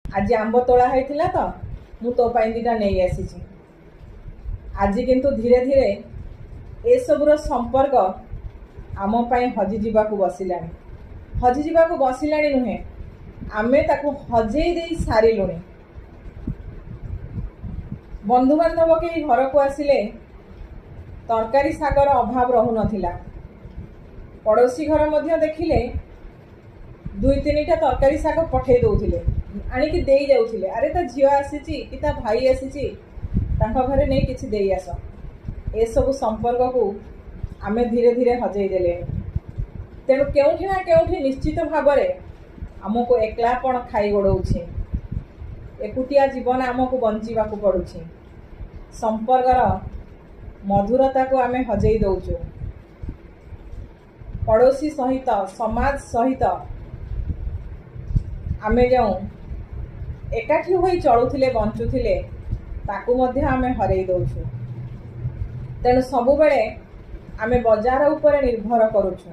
आज आंब तोड़ा होता तो मु तो दीटा नहीं आसी। आज किंतु धीरे धीरे ए सबुर संपर्क आम हजि जावाक बसला। हजि जावाक बसला नुहे, आमे ताकू हजेई दे सारिलुणी। बंधु बांधव के घर को आसिले तरकारी शागर अभाव रहु नथिला। पड़ोसी घर मध्य देखिले दुई तीनिटा तरकारी शाग पठे दौले, आणिकी देई जाउथिले, अरे ता झियो आसीची कि ता भाई आसीची, तांका घरे नहीं किछि देई आस। ए सब संपर्क को आमे धीरे धीरे हजेई देले। तेणु केउठी ना केउठी निश्चित भाव में आमको एकलापण खाई गोड़ौछि। एकुटिया जीवन आमको बंचिबाकू पड़ुछि। संपर्कर मधुरता को आमे हजेई दौचु। पड़ोसी सहित समाज सहित आमे जो एकाठी होई चलुथिले बंचुथिले ताकू मध्य आमे हरेई दौचु। तेणु सबुबेले आमे बजार उपरे निर्भर करुछु।